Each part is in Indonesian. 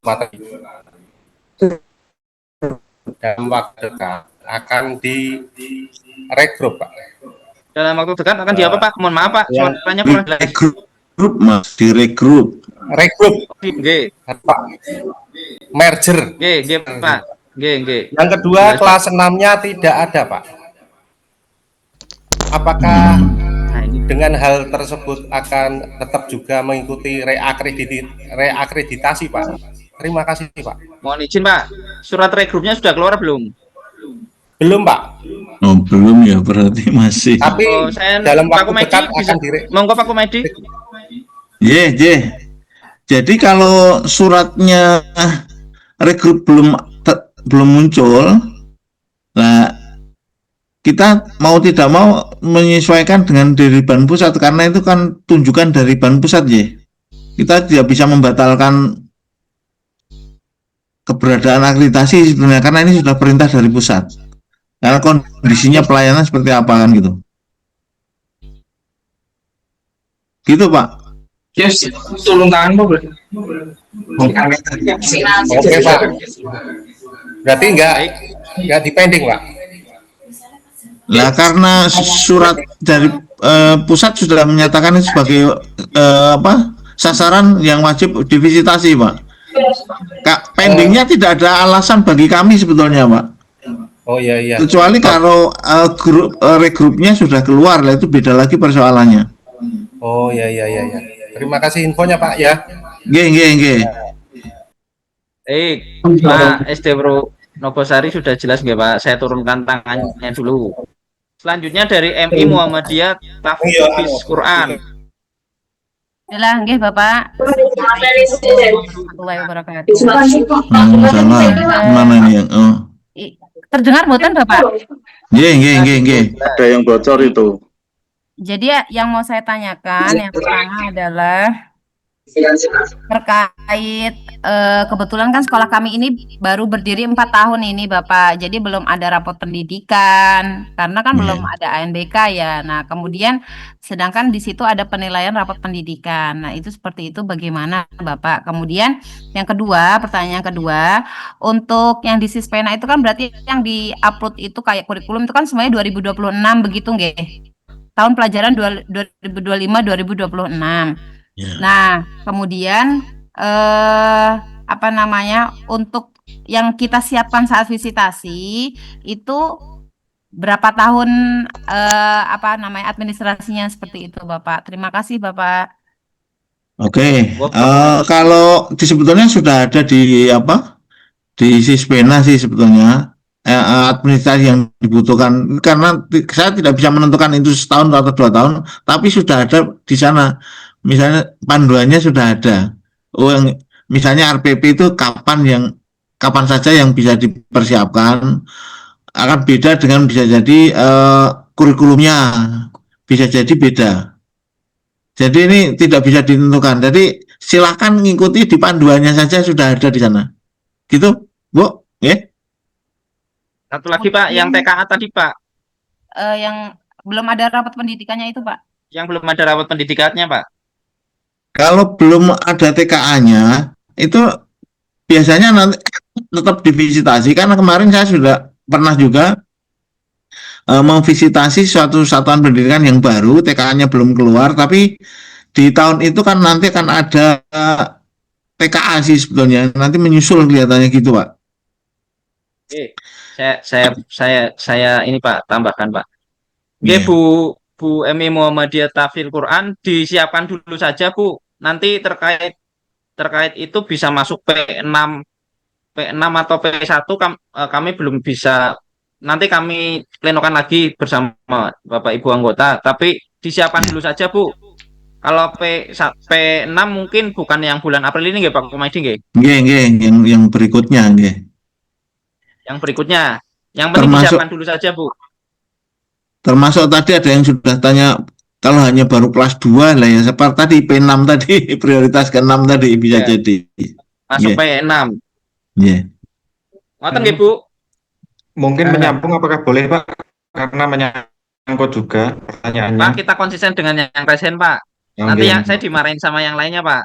materi dalam waktu dekat akan di regroup Pak. Dalam waktu dekat akan di apa Pak? Mohon maaf Pak, suaranya kurang jelas. Regroup Mas, di regroup. Nggih. Pak. Merger. Nggih Pak. Nggih. Yang kedua, kelas 6-nya tidak ada Pak. Apakah dengan hal tersebut akan tetap juga mengikuti reakreditasi Pak? Terima kasih Pak. Mohon izin Pak, surat regrupnya sudah keluar belum? Belum Pak. Oh belum ya, berarti masih. Tapi dalam waktu dekat akan monggo Pak Komedi. Jadi kalau suratnya regroup belum muncul, nah kita mau tidak mau menyesuaikan dengan dari Ban Pusat karena itu kan tunjukan dari Ban Pusat ya. Kita tidak bisa membatalkan keberadaan akreditasi sebenarnya karena ini sudah perintah dari pusat. Karena kondisinya pelayanan seperti apa kan gitu. Gitu Pak. Yes, turun tangan Pak. Oke Pak. Berarti enggak dipending Pak. Nah karena surat dari pusat sudah menyatakan itu sebagai sasaran yang wajib divisitasi Pak. Pendingnya tidak ada alasan bagi kami sebetulnya Pak. Oh iya. Kecuali kalau regrupnya sudah keluar, lah itu beda lagi persoalannya. Oh iya. Terima kasih infonya Pak ya. Nggih. Pak SD Bro Nogosari sudah jelas nggak Pak? Saya turunkan tangannya dulu. Selanjutnya dari MI Muhammadiyah Tahfiz Quran. Yalah, nggih Bapak. Warahmatullahi wabarakatuh. Mana ini yang terdengar mboten Bapak? Nggih. Ada yang bocor itu. Jadi yang mau saya tanyakan yang pertama adalah terkait kebetulan kan sekolah kami ini baru berdiri 4 tahun ini Bapak, jadi belum ada rapot pendidikan karena kan belum ada ANBK ya. Nah kemudian sedangkan di situ ada penilaian rapot pendidikan. Nah itu seperti itu bagaimana Bapak? Kemudian pertanyaan kedua, untuk yang di Sispena itu kan berarti yang di upload itu kayak kurikulum itu kan semuanya 2026 begitu nggih? Tahun pelajaran 2025-2026. Nah, kemudian untuk yang kita siapkan saat visitasi itu berapa tahun administrasinya seperti itu, Bapak. Terima kasih, Bapak. Oke. Kalau sebetulnya sudah ada di Sispena sih sebetulnya administrasi yang dibutuhkan karena saya tidak bisa menentukan itu setahun atau 2 tahun, tapi sudah ada di sana. Misalnya panduannya sudah ada. Misalnya RPP itu kapan saja yang bisa dipersiapkan, akan beda dengan bisa jadi kurikulumnya bisa jadi beda. Jadi ini tidak bisa ditentukan. Jadi silakan mengikuti di panduannya saja sudah ada di sana. Gitu, Bu? Satu lagi Pak, yang TKA tadi Pak. Yang belum ada rapat pendidikannya itu Pak. Yang belum ada rapat pendidikannya Pak. Kalau belum ada TKA-nya, itu biasanya nanti tetap divisitasi karena kemarin saya sudah pernah juga memvisitasi suatu satuan pendidikan yang baru, TKA-nya belum keluar, tapi di tahun itu kan nanti akan ada TKA sih sebetulnya, nanti menyusul kelihatannya gitu Pak. Oke, saya ini Pak tambahkan Pak. Oke Bu MI Muhammadiyah Tahfiz Quran disiapkan dulu saja Bu. Nanti terkait itu bisa masuk P6 atau P1 kami belum bisa. Nanti kami plenokan lagi bersama Bapak Ibu anggota, tapi disiapkan dulu saja Bu. Kalau P6 mungkin bukan yang bulan April ini nggih Pak Komedi nggih? Nggih, yang berikutnya nggih. Yang berikutnya. Yang penting disiapkan dulu saja Bu. Termasuk tadi ada yang sudah tanya kalau hanya baru kelas 2 lah ya seperti tadi P6 tadi prioritas ke-6 tadi bisa jadi masuk P6. Ngoten nggih Bu. Mungkin menyambung apakah boleh Pak? Karena menyangkut juga pertanyaannya. Pak, kita konsisten dengan yang present Pak. Nanti saya dimarahin sama yang lainnya Pak.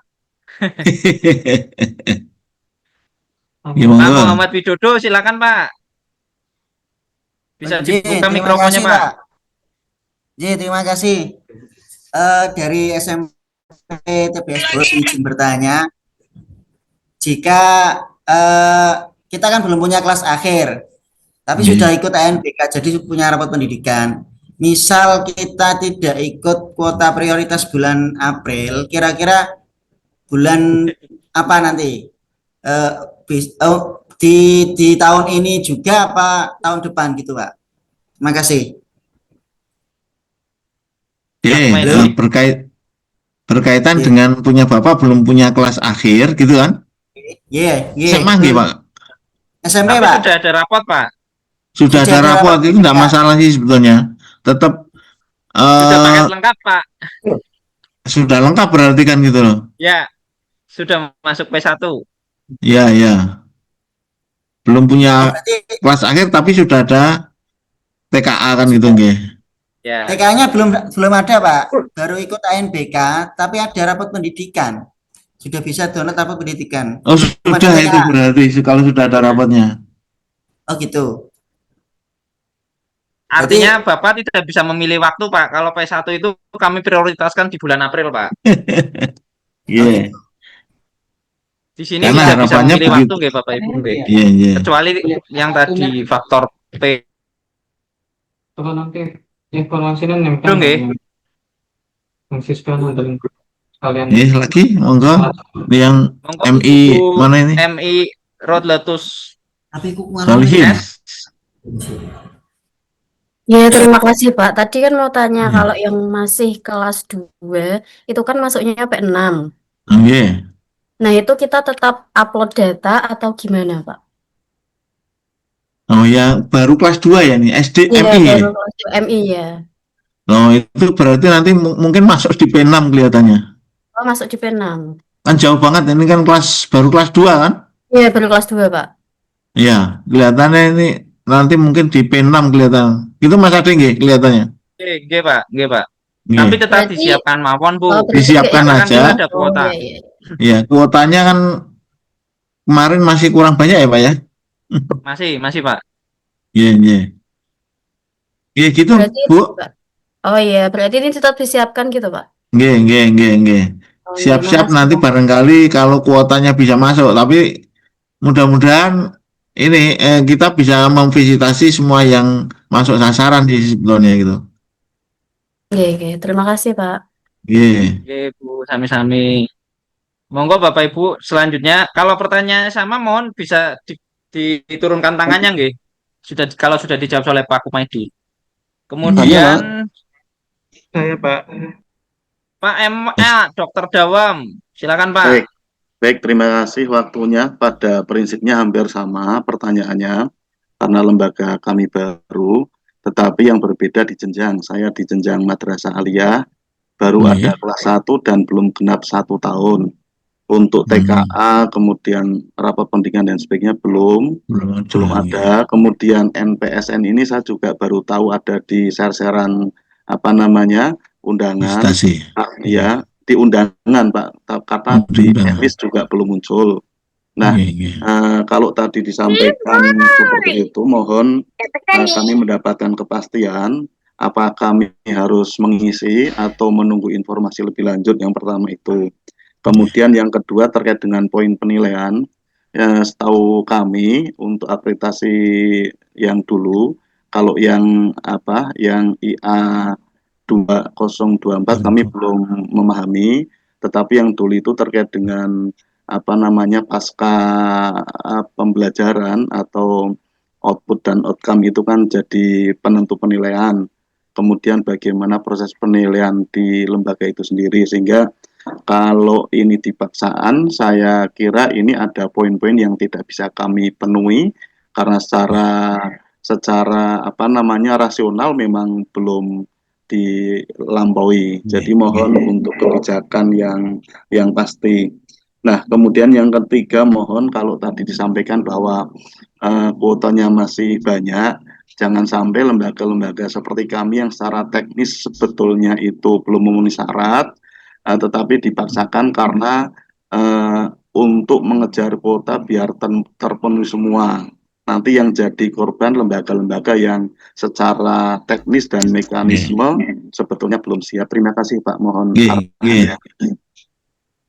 Ya, Pak monggo. Muhammad Widodo, silakan Pak. Bisa Oke, dibuka terima mikrofonnya kasih Pak. Pak. Terima kasih. Dari SMP TBS Bos izin bertanya, jika kita kan belum punya kelas akhir, tapi sudah ikut ANBK, jadi punya rapot pendidikan. Misal kita tidak ikut kuota prioritas bulan April, kira-kira bulan apa nanti? Di tahun ini juga apa tahun depan gitu Pak? Terima kasih. Mas Berkaitan Iya. dengan punya Bapak belum punya kelas akhir gitu kan? Iya, SMA nggih, Pak? SMP Tapi Pak. sudah ada rapot Pak. Sudah ada rapot itu enggak masalah sih sebetulnya. Tetap Sudah paket lengkap Pak. sudah lengkap berarti kan gitu loh. Ya, sudah masuk P1. Iya, iya. Belum punya Berarti kelas akhir tapi sudah ada TKA kan gitu nggih. Ya. TK-nya belum ada Pak. Baru ikut ANBK, tapi ada rapot pendidikan. Sudah bisa download rapot pendidikan. Oh, sudah itu berarti kalau sudah ada rapotnya. Oh gitu. Artinya Bapak tidak bisa memilih waktu Pak. Kalau P1 itu kami prioritaskan di bulan April Pak. Iya. Di sini Karena tidak bisa harapannya memilih begitu. waktu nggih Bapak Ibu. Iya, iya. Kecuali yang tadi faktor P. Kalau nanti informasinya nempel Itu nggih. yang siswa dan kalian Lagi monggo yang Monggo, MI Ibu mana ini? MI Rodletus Solihin. S. Ya, terima kasih Pak. Tadi kan mau tanya kalau yang masih kelas 2 itu kan masuknya P6. Nggih. Nah, itu kita tetap upload data atau gimana, Pak? Oh ya, baru kelas 2 ya nih, SD Iya, MI. baru kelas 2 MI ya. Oh, itu berarti nanti mungkin masuk di P6 kelihatannya. Oh, masuk di P6. Kan jauh banget ini kan baru kelas 2 kan? Iya, baru kelas 2, Pak. Iya, kelihatannya ini nanti mungkin di P6 kelihatan. Itu Mas Ade nggih kelihatannya. Nggih Pak, nggih Pak. Nggih. Tapi tetap Berarti- disiapkan mawon Bu. Oh, berarti Disiapkan kayak- aja. Kan ada kuota. Oh, iya, iya. Iya, kuotanya kan kemarin masih kurang banyak ya, Pak ya? Masih Pak. Iya, iya. Iya gitu, Berarti Bu. Pak. Oh iya, berarti ini tetap disiapkan gitu, Pak. Nggih, nggih, nggih, nggih. Oh, iya, Siap-siap makasih, nanti Pak. barangkali kalau kuotanya bisa masuk, tapi mudah-mudahan ini kita bisa memvisitasi semua yang masuk sasaran sih sebetulnya gitu. Iya, iya. Terima kasih, Pak. Iya. Oke Bu, sami-sami. Monggo Bapak Ibu, selanjutnya kalau pertanyaannya sama mohon bisa diturunkan tangannya nggih. Kalau sudah dijawab oleh Pak Kumaydi. Kemudian saya Pak. Pak MA, Dokter Dawam, silakan Pak. Baik, baik, terima kasih waktunya. Pada prinsipnya hampir sama pertanyaannya, karena lembaga kami baru, tetapi yang berbeda di jenjang. Saya di jenjang Madrasah Aliyah, baru ada kelas 1 dan belum genap 1 tahun. Untuk TKA, kemudian rapat pendidikan dan sebagainya belum ada. Kemudian NPSN ini saya juga baru tahu ada di share-sharean undangan. Ya, di undangan Pak, kata di emis juga belum muncul. Nah, kalau tadi disampaikan seperti itu, mohon kami mendapatkan kepastian apa kami harus mengisi atau menunggu informasi lebih lanjut. Yang pertama itu. Kemudian yang kedua terkait dengan poin penilaian, setahu kami untuk akreditasi yang dulu, kalau yang IA 2024 kami belum memahami, tetapi yang dulu itu terkait dengan pasca pembelajaran atau output dan outcome itu kan jadi penentu penilaian. Kemudian bagaimana proses penilaian di lembaga itu sendiri, sehingga kalau ini dipaksaan, saya kira ini ada poin-poin yang tidak bisa kami penuhi karena secara rasional memang belum dilampaui. Jadi mohon untuk kebijakan yang pasti. Nah, kemudian yang ketiga, mohon kalau tadi disampaikan bahwa kuotanya masih banyak, jangan sampai lembaga-lembaga seperti kami yang secara teknis sebetulnya itu belum memenuhi syarat, tetapi dipaksakan karena untuk mengejar kuota biar terpenuhi semua. Nanti yang jadi korban lembaga-lembaga yang secara teknis dan mekanisme sebetulnya belum siap. Terima kasih Pak, mohon arahannya.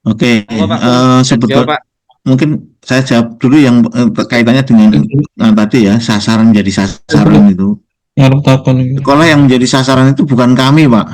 Oke, Monggo, Pak, jawab, sebetulnya Pak. mungkin saya jawab dulu yang kaitannya dengan tadi ya, sasaran jadi sasaran itu. Sekolah yang menjadi sasaran itu bukan kami, Pak,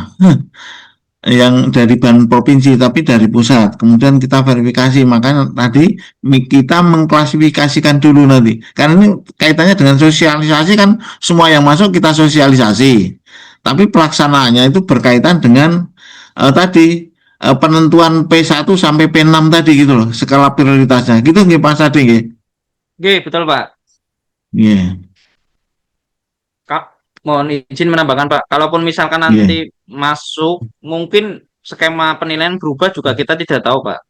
yang dari provinsi, tapi dari pusat. Kemudian kita verifikasi, makanya tadi kita mengklasifikasikan dulu nanti. Karena ini kaitannya dengan sosialisasi kan, semua yang masuk kita sosialisasi. Tapi pelaksanaannya itu berkaitan dengan tadi penentuan P1 sampai P6 tadi gitu loh, skala prioritasnya. Gitu nggih Pak Sadi nggih? Nggih, betul Pak. Iya. Mohon izin menambahkan Pak, kalaupun misalkan nanti masuk, mungkin skema penilaian berubah juga kita tidak tahu Pak.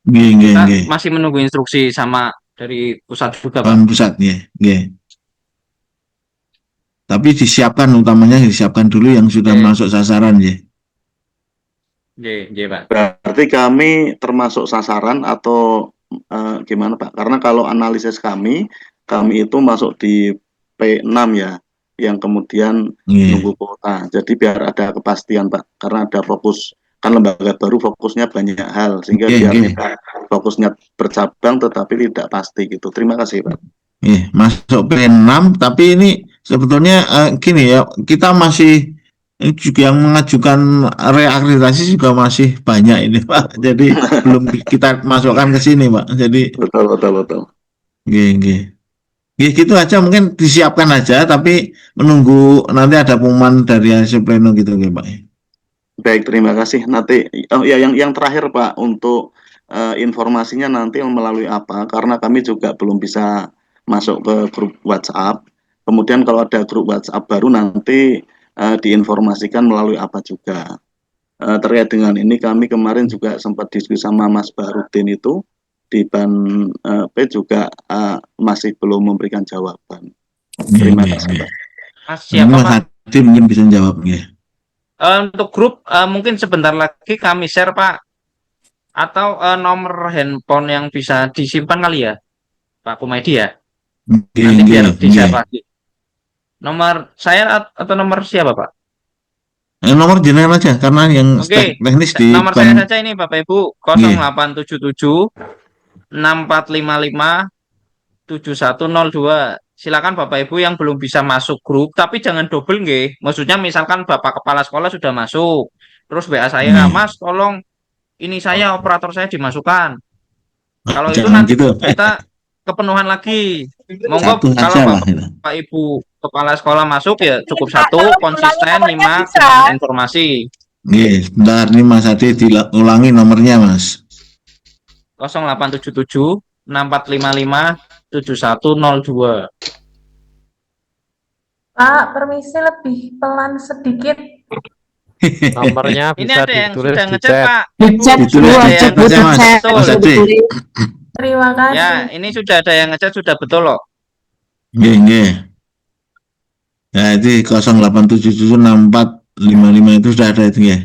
Kita masih menunggu instruksi sama dari pusat juga Pak. Pusat, Tapi disiapkan, utamanya disiapkan dulu yang sudah masuk sasaran ya. Pak. Berarti kami termasuk sasaran atau gimana Pak? Karena kalau analisis kami itu masuk di P6 ya, yang kemudian nunggu kuota. Jadi biar ada kepastian Pak, karena ada fokus, kan lembaga baru fokusnya banyak hal, sehingga biar tidak fokusnya bercabang tetapi tidak pasti gitu. Terima kasih Pak. Masuk P6, tapi ini sebetulnya gini ya, kita masih juga yang mengajukan reakreditasi juga masih banyak ini Pak. Jadi belum kita masukkan ke sini Pak. Jadi betul. Gitu aja, mungkin disiapkan aja, tapi menunggu nanti ada pengumuman dari hasil pleno gitu Pak. Baik, terima kasih. Nanti yang terakhir Pak, untuk informasinya nanti melalui apa? Karena kami juga belum bisa masuk ke grup WhatsApp. Kemudian kalau ada grup WhatsApp baru nanti diinformasikan melalui apa juga. Terkait dengan ini kami kemarin juga sempat diskusi sama Mas Bahrudin itu di Ban P juga masih belum memberikan jawaban. Terima kasih Pak. Mas siapa Pak? Mungkin bisa jawab ya. Untuk grup mungkin sebentar lagi kami share Pak, atau nomor handphone yang bisa disimpan kali ya Pak Kumaydi ya. Nanti biar di-share lagi. Nomor saya atau nomor siapa Pak? Nomor jenengan aja, karena yang teknis di nomor saya saja ini Bapak Ibu, 0877 6455 7102. Silakan Bapak Ibu yang belum bisa masuk grup, tapi jangan double nggih. Maksudnya misalkan Bapak Kepala Sekolah sudah masuk, terus WA saya, Mas tolong ini saya, operator saya dimasukkan. Kalau itu nanti kita kepenuhan lagi. Monggo kalau Bapak Ibu Kepala Sekolah masuk ya cukup satu, konsisten, nyimak informasi. Sebentar nih Mas Adi, diulangi nomornya Mas. 0877 6455 7102. Pak, permisi lebih pelan sedikit. Nomornya bisa ditulis di chat. Terima kasih. Ya, ini sudah ada yang ngechat, sudah betul loh. Ya, itu 08776455 itu sudah ada itu ya.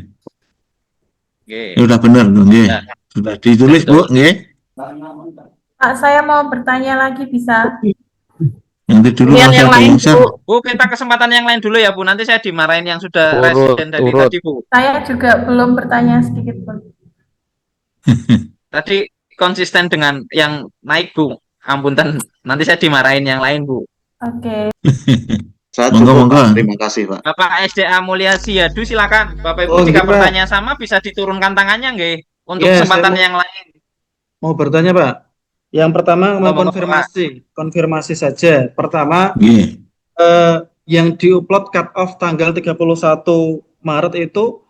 Sudah benar dong, sudah ditulis Bu, Pak, saya mau bertanya lagi bisa? Nanti dulu yang lain Bu, kita kesempatan yang lain dulu ya Bu. Nanti saya dimarahin yang sudah residen dari tadi Bu. Saya juga belum bertanya sedikit pun. Tadi konsisten dengan yang naik Bu. Ampunten, nanti saya dimarahin yang lain Bu. Oke. Saya cukup, terima kasih Pak. Bapak SDA Mulia Siadu silakan. Bapak Ibu jika pertanyaan sama bisa diturunkan tangannya nggih untuk kesempatan yang lain. Mau bertanya Pak. Yang pertama mau konfirmasi saja. Pertama, yang diupload cut off tanggal 31 Maret itu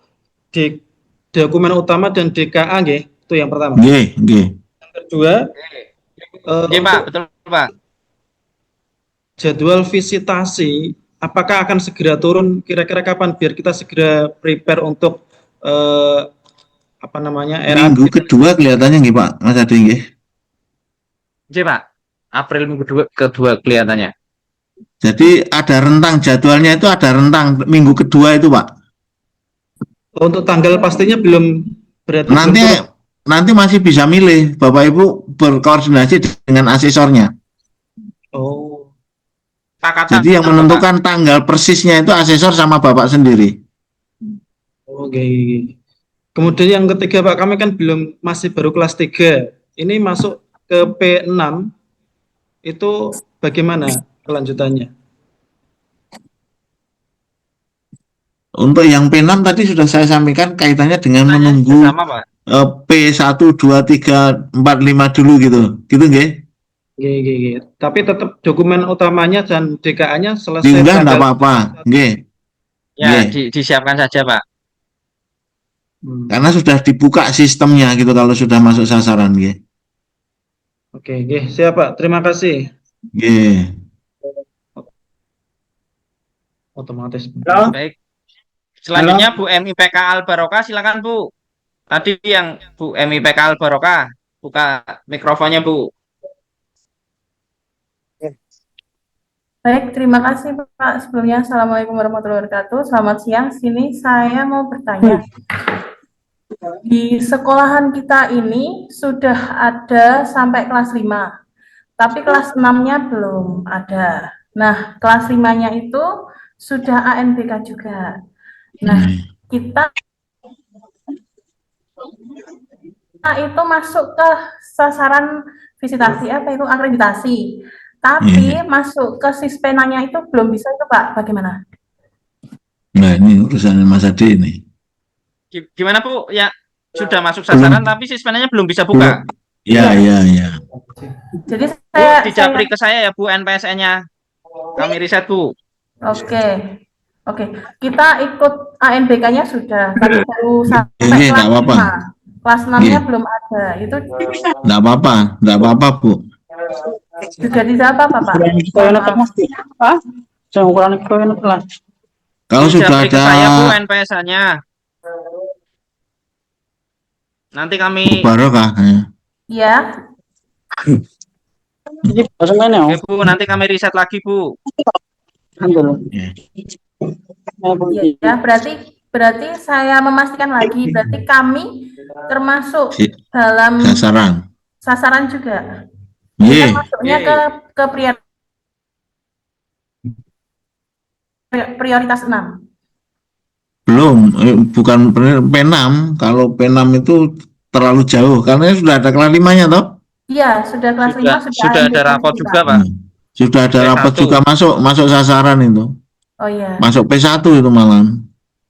di dokumen utama dan DKA nggih, itu yang pertama. Yang kedua, Pak, betul Pak. Jadwal visitasi apakah akan segera turun, kira-kira kapan biar kita segera prepare untuk minggu kedua kelihatannya nggih Pak Mas Adi nggih. Pak, April minggu kedua kelihatannya. Jadi ada rentang jadwalnya, itu ada rentang minggu kedua itu Pak. Untuk tanggal pastinya belum berarti. nanti masih bisa milih, Bapak Ibu berkoordinasi dengan asesornya. Oh, Jadi yang menentukan tanggal persisnya itu asesor sama Bapak sendiri. oke. Kemudian yang ketiga Pak, kami kan masih baru kelas 3. Ini masuk ke P6, itu bagaimana kelanjutannya? Untuk yang P6 tadi sudah saya sampaikan kaitannya dengan menunggu P1, 2, 3, 4, 5 dulu gitu. Gitu nggih? Nggih. Tapi tetap dokumen utamanya dan DKA-nya selesai Diunggah enggak tanggal apa-apa. Nggih. Ya, Nggih. disiapkan saja, Pak. Karena sudah dibuka sistemnya gitu kalau sudah masuk sasaran nggih. Oke, siap Pak. Terima kasih. Nggih. Otomatis. Baik. Selanjutnya Bu MIPK Al-Barokah, silakan Bu. Tadi yang Bu MIPK Al-Barokah, buka mikrofonnya Bu. Baik, terima kasih Pak. Sebelumnya, Assalamualaikum warahmatullahi wabarakatuh. Selamat siang. Sini saya mau bertanya. Di sekolahan kita ini sudah ada sampai kelas 5, tapi kelas 6-nya belum ada. Nah, kelas 5-nya itu sudah ANBK juga. Nah, kita itu masuk ke sasaran visitasi akreditasi. Tapi masuk ke sispenanya itu belum bisa itu Pak, bagaimana? Nah, ini urusan Mas Adi ini. Gimana Bu? Ya, sudah masuk sasaran tapi sispenanya belum bisa buka. Iya. Jadi Bu, dijapri ke saya ya Bu NPSN-nya. Kami riset Bu. Oke. Kita ikut ANBK-nya sudah, tapi baru sampai kelas 5. Kelas 6-nya belum ada. Itu enggak apa-apa, Bu. juga tidak apa-apa, Pak. Kalau sudah ada saya Bu NPSN-nya. Nanti kami Barokah. Iya. Oke, Bu, nanti kami riset lagi, Bu. Ya, berarti saya memastikan lagi, berarti kami termasuk dalam sasaran juga. Kita masuknya ke prioritas 6. Belum, bukan P6. Kalau P6 itu terlalu jauh karena sudah ada kelas 5-nya toh? Iya, sudah kelas 5 sudah ada rapot juga, Pak. Sudah ada rapot juga masuk sasaran itu. Oh iya. Masuk P1 itu malah.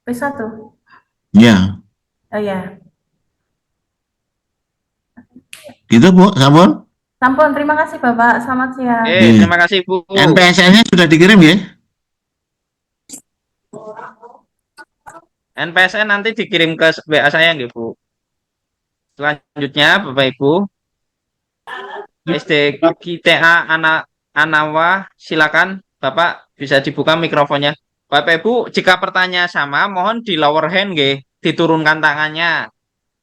P1. Iya. Oh iya. Gitu Bu, sampun? Sampun, terima kasih Bapak. Selamat siang. Terima kasih Bu. NPSN-nya sudah dikirim ya? NPSN nanti dikirim ke WA saya nggih, Bu. Selanjutnya Bapak Ibu, SD GTA Anawa, silakan Bapak bisa dibuka mikrofonnya. Bapak Ibu, jika pertanyaan sama, mohon di lower hand nggih, diturunkan tangannya.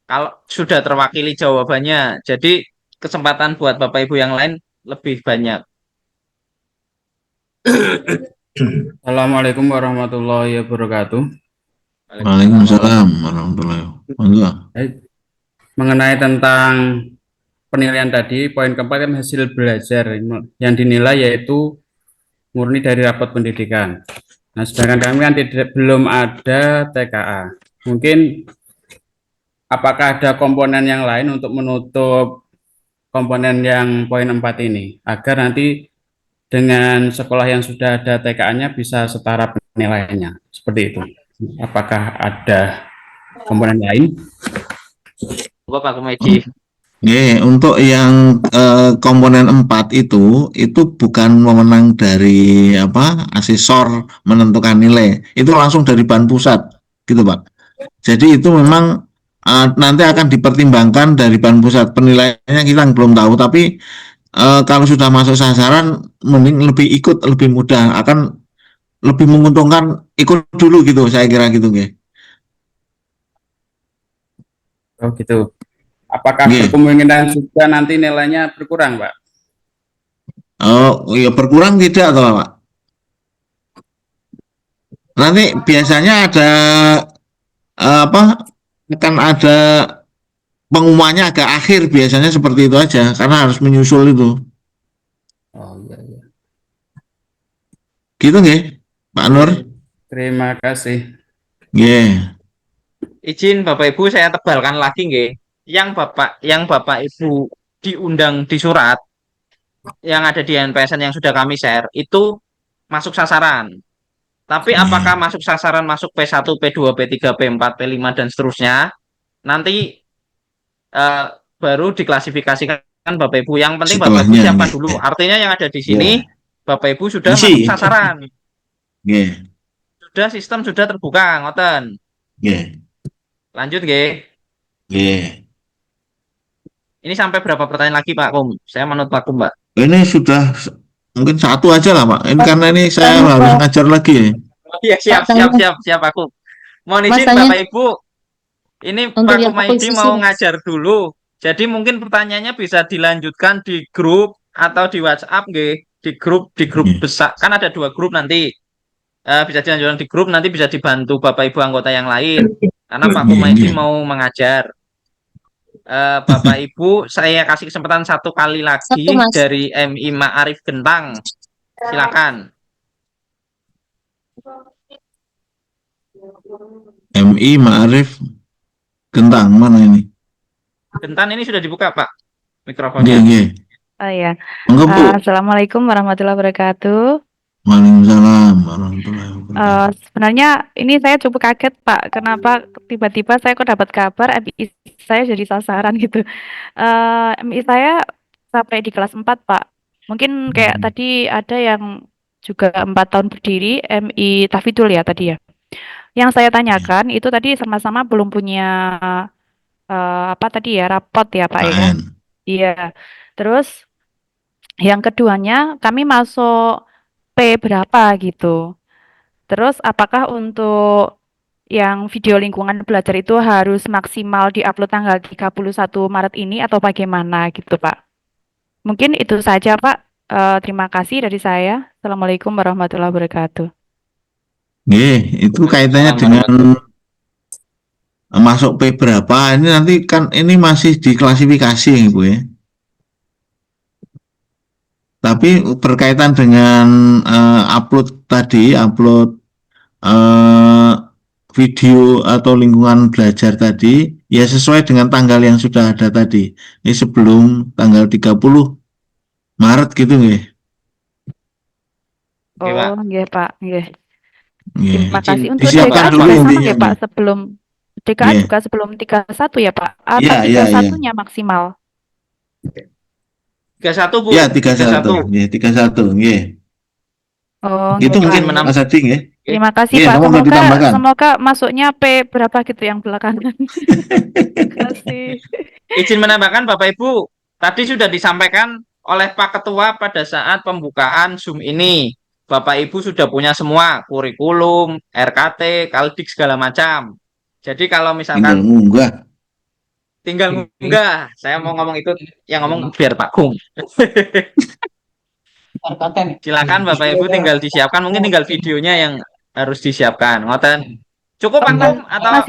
Kalau sudah terwakili jawabannya, jadi kesempatan buat Bapak Ibu yang lain lebih banyak. Assalamualaikum warahmatullahi wabarakatuh. Waalaikumsalam warahmatullahi wabarakatuh. Mengenai tentang penilaian tadi, poin keempat kan hasil belajar yang dinilai yaitu murni dari rapot pendidikan. Nah, sedangkan kami kan belum ada TKA. Mungkin apakah ada komponen yang lain untuk menutup komponen yang poin 4 ini agar nanti dengan sekolah yang sudah ada TKA-nya bisa setara penilaiannya seperti itu. Apakah ada komponen lain? Bapak Komedi. Untuk yang komponen 4 itu bukan wewenang dari asesor menentukan nilai. Itu langsung dari Ban Pusat, gitu Pak. Jadi itu memang nanti akan dipertimbangkan dari Ban Pusat. Penilaiannya kita belum tahu, tapi kalau sudah masuk sasaran mending lebih mudah, akan lebih menguntungkan ikut dulu gitu, saya kira gitu nggih. Oh gitu. Apakah berkemungkinan juga nanti nilainya berkurang, Pak? Oh iya, berkurang tidak toh Pak? Nanti biasanya ada akan ada pengumumannya agak akhir, biasanya seperti itu aja, karena harus menyusul itu. Oh iya, iya. Gitu nggih, Pak Nur? Terima kasih. Nggih. Izin Bapak Ibu saya tebalkan lagi nggih. Yang Bapak Ibu diundang di surat yang ada di NPSN yang sudah kami share itu masuk sasaran. Tapi apakah masuk sasaran masuk P1, P2, P3, P4, P5 dan seterusnya nanti baru diklasifikasikan Bapak Ibu. Yang penting Bapak Ibu siapkan dulu. Artinya yang ada di sini Bapak Ibu sudah masuk sasaran. Sudah sistem sudah terbuka, ngoten. Lanjut nggih. Ini sampai berapa pertanyaan lagi Pak Kum? Saya menurut Pak Kum, Pak. Ini sudah mungkin satu aja lah Pak. Ini karena ini saya harus ngajar lagi. Iya, siap aku. Mohon izin Bapak Ibu. Ini Pak Kumaidi mau ngajar dulu. Jadi mungkin pertanyaannya bisa dilanjutkan di grup atau di WhatsApp nggih. Di grup besar. Kan ada 2 grup nanti. Bisa dilanjutkan di grup, nanti bisa dibantu Bapak Ibu anggota yang lain. Karena Pak Kumaidi mau mengajar. Bapak Ibu, saya kasih kesempatan 1 kali lagi dari MI Ma'arif Gentang. Silakan. MI Ma'arif Gentang, mana ini? Gentang ini sudah dibuka Pak mikrofonnya. Oh ya. Enggak, Assalamualaikum warahmatullahi wabarakatuh. Waalaikumsalam warahmatullahi wabarakatuh. Sebenarnya ini saya cukup kaget Pak, kenapa tiba-tiba saya kok dapat kabar MI saya jadi sasaran gitu. MI saya sampai di kelas 4 Pak. Mungkin kayak tadi ada yang juga 4 tahun berdiri, MI Tafidul ya tadi ya. Yang saya tanyakan itu tadi sama-sama belum punya apa tadi ya, rapot ya Pak ya. Iya. Terus yang keduanya kami masuk P berapa gitu. Terus apakah untuk yang video lingkungan belajar itu harus maksimal diupload tanggal 31 Maret ini atau bagaimana gitu Pak? Mungkin itu saja Pak. Terima kasih dari saya. Assalamualaikum warahmatullahi wabarakatuh. Itu kaitannya dengan masuk P berapa, ini nanti kan ini masih diklasifikasi Ibu ya. Tapi berkaitan dengan upload video atau lingkungan belajar tadi, ya sesuai dengan tanggal yang sudah ada tadi. Ini sebelum tanggal 30 Maret gitu nggih. Oh, nggih Pak, nggih. Terima kasih. Untuk disiapkan DKA dulu juga sama intinya. nggih Pak, sebelum DKA juga sebelum 31 ya Pak? Atau 31-nya maksimal? 31 Bu. Ya, 31. Nggih, 31 nggih. Oh, Itu nggih, mungkin Pak. Mas Adi nggih. Terima kasih Iya, Pak. mau ditambahkan. Semoga masuknya P berapa gitu yang belakangan. Terima kasih. Izin menambahkan Bapak Ibu, tadi sudah disampaikan oleh Pak Ketua pada saat pembukaan Zoom ini. Bapak Ibu sudah punya semua kurikulum, RKT, Kaldik segala macam. Jadi kalau misalkan tinggal ngunggah, saya mau ngomong itu, yang ngomong biar Pak Gung. Silakan Bapak Ibu tinggal disiapkan, mungkin tinggal videonya yang harus disiapkan. Ngoten. Cukup Pak Gung atau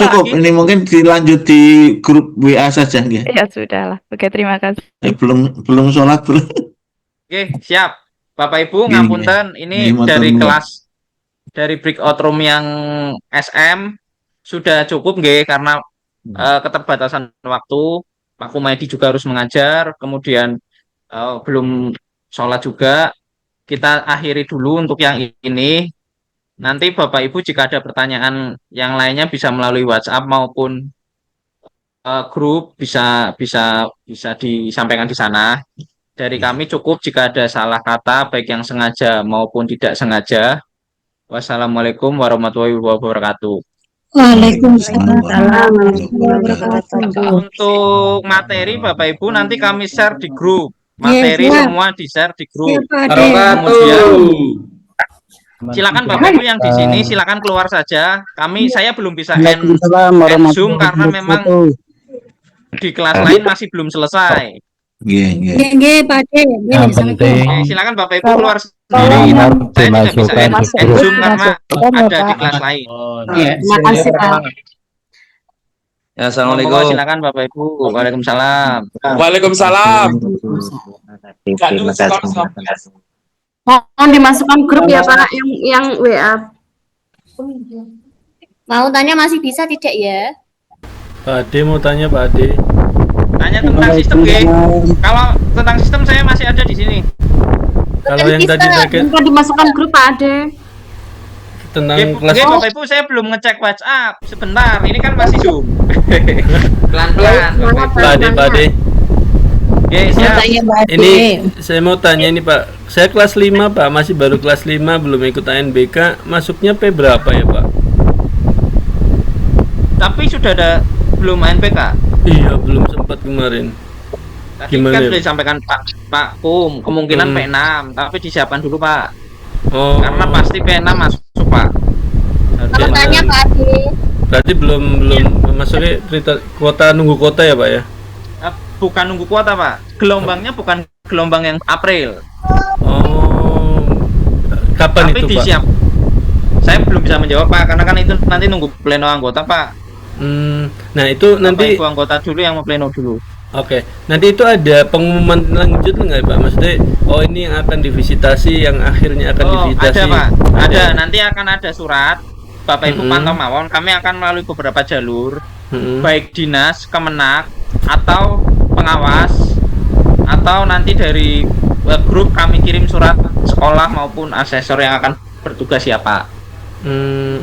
Cukup. Ini mungkin dilanjut di grup WA saja nggih. Ya sudahlah. Oke, terima kasih. Belum sholat belum. Oke, siap. Bapak Ibu ngapunten, ini dari kelas dari breakout room yang SM sudah cukup nggih karena keterbatasan waktu. Pak Kumaidi juga harus mengajar, kemudian belum sholat juga. Kita akhiri dulu untuk yang ini. Nanti Bapak Ibu jika ada pertanyaan yang lainnya bisa melalui WhatsApp maupun grup bisa disampaikan di sana. Dari kami cukup jika ada salah kata baik yang sengaja maupun tidak sengaja. Wassalamualaikum warahmatullahi wabarakatuh. Waalaikumsalam warahmatullahi wabarakatuh. Untuk materi Bapak Ibu nanti kami share di grup. Materi semua di share di grup. Kemudian silakan Bapak Ibu yang di sini silakan keluar saja. Saya belum bisa end Zoom karena memang di kelas lain masih belum selesai. Nggih, Pak De. Silakan Bapak Ibu keluar sendiri. Saya tidak bisa end Zoom karena ada di kelas lain. Terima kasih Pak. Ya, Monggo Assalamualaikum. silakan Bapak Ibu. Waalaikumsalam. Waalaikumsalam. Terima kasih. Mohon dimasukkan grup ya Pak yang WA. Mau tanya masih bisa tidak ya? Pak Ade mau tanya Pak Ade. Tanya tentang sistem, G. Kalau tentang sistem saya masih ada di sini. Kalau yang tadi terkait Mohon dimasukkan grup Pak Ade. tentang Oke, kelas Bapak Ibu, saya belum ngecek WhatsApp. Sebentar, ini kan masih Zoom. Pelan-pelan, Bapak Ibu. Pak Ade, Pak Ade. Oke, siap. Ini saya mau tanya ini Pak. Saya kelas 5 Pak, masih baru kelas 5, belum ikut ANBK. Masuknya P berapa ya Pak? Tapi sudah ada belum ANPK? Iya, belum sempat kemarin. Tadi Gimana kan ya? sudah disampaikan Pak Kum, kemungkinan P6, tapi disiapkan dulu Pak. Oh. Karena pasti P6 masuk Pak. Mau tanya Pak Ade. Berarti belum masuknya kuota, nunggu kuota ya Pak ya? Bukan nunggu kuota Pak, gelombangnya bukan gelombang yang April. Oh, kapan tapi itu Pak? disiap. Saya belum bisa menjawab Pak, karena kan itu nanti nunggu pleno anggota Pak. Nah itu nanti Bapak Ibu anggota dulu yang mau pleno dulu. Oke, nanti itu ada pengumuman lanjut nggak Pak? Maksudnya, oh ini yang akan divisitasi, yang akhirnya akan divisitasi. Ada Pak, ada. Nanti akan ada surat. Bapak Ibu pantau mawon, kami akan melalui beberapa jalur, baik dinas, kemenak, atau pengawas, atau nanti dari grup kami kirim surat sekolah maupun asesor yang akan bertugas ya Pak.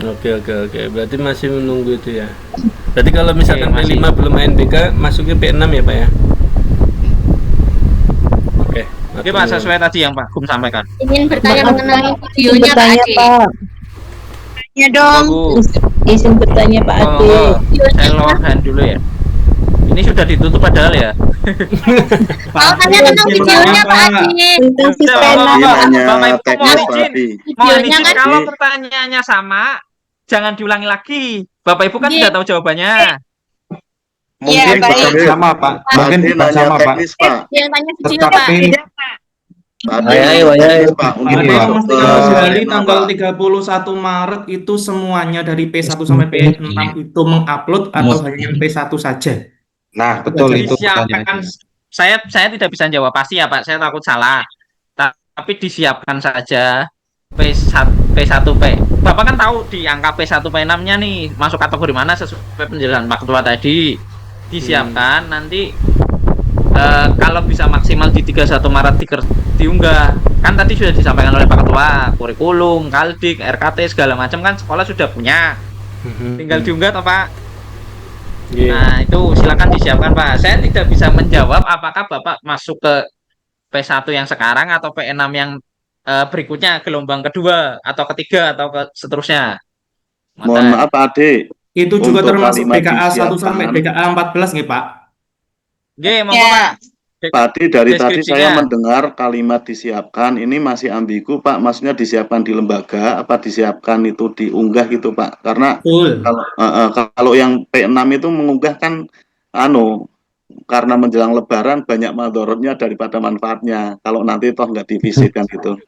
Oke. Berarti masih menunggu itu ya. Berarti kalau misalkan P5 belum ANBK, masuknya P6 ya Pak ya? Oke, Pak, sesuai tadi yang Pak Kum sampaikan. Ingin bertanya mengenai videonya Pak Ade. Ya dong. Izin bertanya Pak Ade. Saya lower hand dulu ya. Ini sudah ditutup padahal ya. Mau tanya tentang videonya Pak Ade. Mohon izin kalau pertanyaannya sama, jangan diulangi lagi. Bapak Ibu kan sudah tahu jawabannya. Mungkin bukan sama Pak. Mungkin bukan sama Pak. Yang tanya video Pak. Dari tanggal 31 Maret itu semuanya dari P1 sampai P6 itu mengupload atau hanya P1 saja? Nah, betul itu. Disiapkan, saya tidak bisa jawab pasti ya Pak, saya takut salah. Tapi disiapkan saja P1P. Bapak kan tahu di angka P1 P6-nya nih masuk kategori mana sesuai penjelasan Pak Ketua tadi. Disiapkan nanti kalau bisa maksimal di 31 Maret diunggah. Kan tadi sudah disampaikan oleh Pak Ketua, kurikulum, kaldik, RKT segala macam kan sekolah sudah punya. Tinggal diunggah toh Pak. Nah, itu silakan disiapkan Pak. Saya tidak bisa menjawab apakah Bapak masuk ke P1 yang sekarang atau P6 yang berikutnya, gelombang kedua atau ketiga atau seterusnya. Mohon maaf Pak Ade. Itu juga termasuk BKA 1 sampai BKA 14 nggih Pak? Nggih, monggo Pak. Pak Ade, dari tadi saya mendengar kalimat disiapkan, ini masih ambigu Pak, maksudnya disiapkan di lembaga, apa disiapkan itu diunggah gitu Pak, karena kalau yang P6 itu mengunggah kan, karena menjelang lebaran banyak madorotnya daripada manfaatnya, kalau nanti toh nggak divisitkan gitu.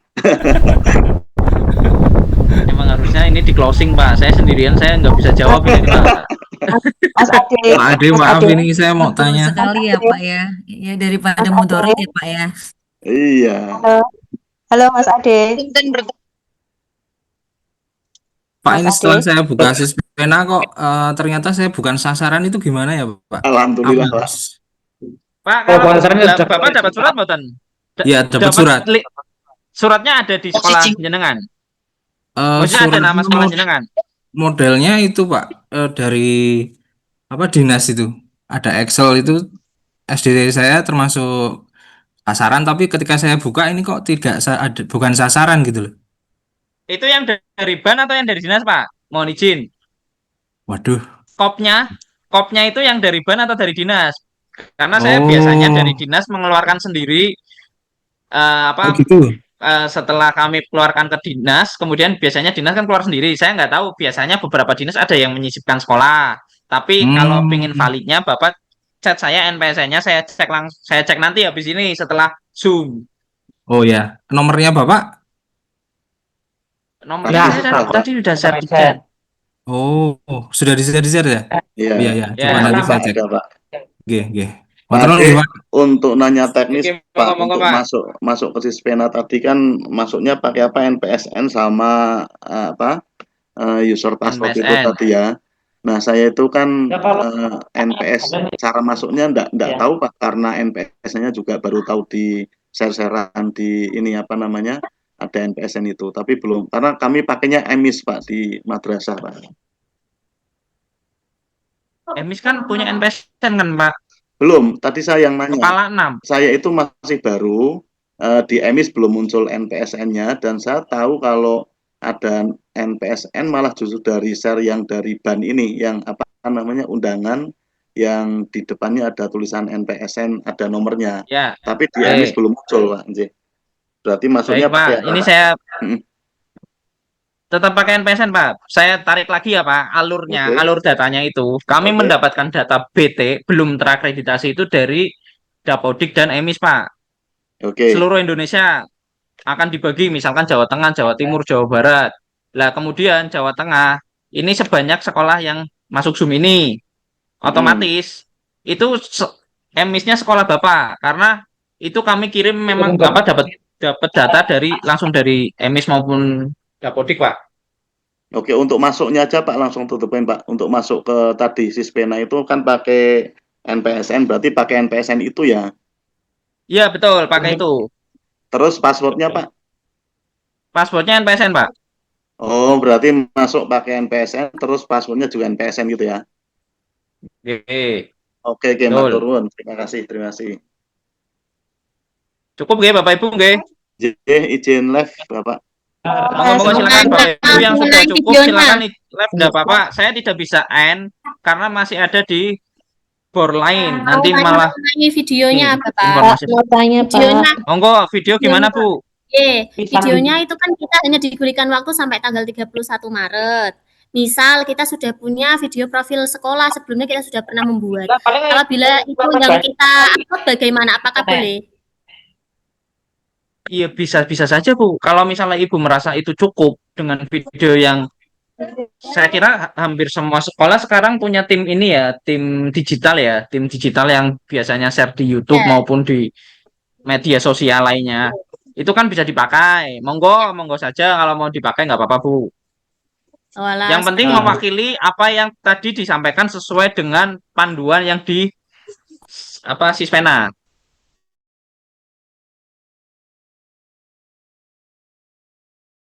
Emang harusnya ini di closing Pak, saya sendirian saya nggak bisa jawab ini Pak. Mas Ade. Pak Ade, maaf ini saya mau tanya. Sekali ya Pak ya. Ya daripada mudarat ya Pak ya. Iya. Halo Mas Ade. Pak, ini setelah saya buka sis pena kok ternyata saya bukan sasaran, itu gimana ya Pak? Alhamdulillah Pak. Pak, Bapak dapat surat buatan? Iya, dapat surat. Suratnya ada di sekolah jenengan. Maksudnya ada nama sekolah jenengan. Modelnya itu Pak dari dinas itu. Ada Excel itu, SD saya termasuk sasaran, tapi ketika saya buka ini kok bukan sasaran gitu loh. Itu yang dari BAN atau yang dari dinas Pak? Mohon izin. Waduh. Kopnya itu yang dari BAN atau dari dinas? Karena saya biasanya dari dinas mengeluarkan sendiri gitu. Setelah kami keluarkan ke dinas, kemudian biasanya dinas kan keluar sendiri. Saya nggak tahu, biasanya beberapa dinas ada yang menyisipkan sekolah. Tapi kalau pingin validnya, Bapak chat saya NPSN-nya, saya cek nanti habis ini setelah Zoom. Oh ya, nomornya Bapak? Nomornya saya tadi sudah saya chat. Oh, sudah di-share ya? Iya. Iya, ya. Ya, Coba nanti saya cek. Ada, Pak. Oke. Pak Kontrol Ade, Pak. untuk nanya teknis, Oke, Pak, monggo, untuk Pak. masuk ke Sispena tadi kan masuknya pakai apa, NPSN sama user password itu NPSN. tadi ya. Nah, saya itu kan NPS cara masuknya enggak tahu Pak, karena NPS-nya juga baru tahu di share-sharean di ini apa namanya, ada NPSN itu, tapi belum, karena kami pakainya EMIS Pak di madrasah Pak. Emis kan punya NPSN kan, Pak? Belum, tadi saya yang nanya. Kepala 6. Saya itu masih baru, di EMIS belum muncul NPSN-nya, dan saya tahu kalau ada NPSN malah justru dari share yang dari BAN ini, yang apa namanya, undangan yang di depannya ada tulisan NPSN, ada nomornya. Ya. Tapi di EMIS belum muncul, Pak. Berarti maksudnya Baik, Pak. pakai apa, Ini Pak? saya tetap pakai NPSN, Pak. Saya tarik lagi ya, Pak, alurnya, Oke. alur datanya itu. Kami Oke. mendapatkan data BT belum terakreditasi itu dari Dapodik dan EMIS, Pak. Oke. Seluruh Indonesia akan dibagi, misalkan Jawa Tengah, Jawa Timur, Jawa Barat. Lah kemudian Jawa Tengah ini sebanyak sekolah yang masuk Zoom ini, otomatis itu EMIS-nya sekolah Bapak, karena itu kami kirim memang apa dapat data dari langsung dari EMIS maupun Dapodik, Pak. Oke, untuk masuknya aja Pak, langsung tutupin Pak. Untuk masuk ke tadi Sispena itu kan pakai NPSN, berarti pakai NPSN itu ya. Iya, betul, pakai itu. Terus passwordnya Pak? Passwordnya NPSN, Pak. Oh, berarti masuk pakai NPSN, terus passwordnya juga NPSN gitu ya. Oke, matur nuwun. Terima kasih. Cukup nggih Bapak Ibu nggih? Izin live Bapak. Monggo silakan Bapak Ibu yang sudah cukup silakan live, enggak apa-apa. Saya tidak bisa end karena masih ada di bor lain. Nanti malah videonya apa, Pak? informasi. Mau tanya, Videonya, Pak. Monggo video gimana, Bu? videonya itu kan kita hanya diberikan waktu sampai tanggal 31 Maret. Misal kita sudah punya video profil sekolah, sebelumnya kita sudah pernah membuat. Apabila itu yang kita upload bagaimana? Apakah boleh? Iya, bisa saja, Bu. Kalau misalnya Ibu merasa itu cukup dengan video yang saya kira hampir semua sekolah sekarang punya tim ini ya, tim digital yang biasanya share di YouTube maupun di media sosial lainnya. Itu kan bisa dipakai. Monggo saja kalau mau dipakai nggak apa-apa, Bu. Yang penting mewakili apa yang tadi disampaikan sesuai dengan panduan yang di Sispena.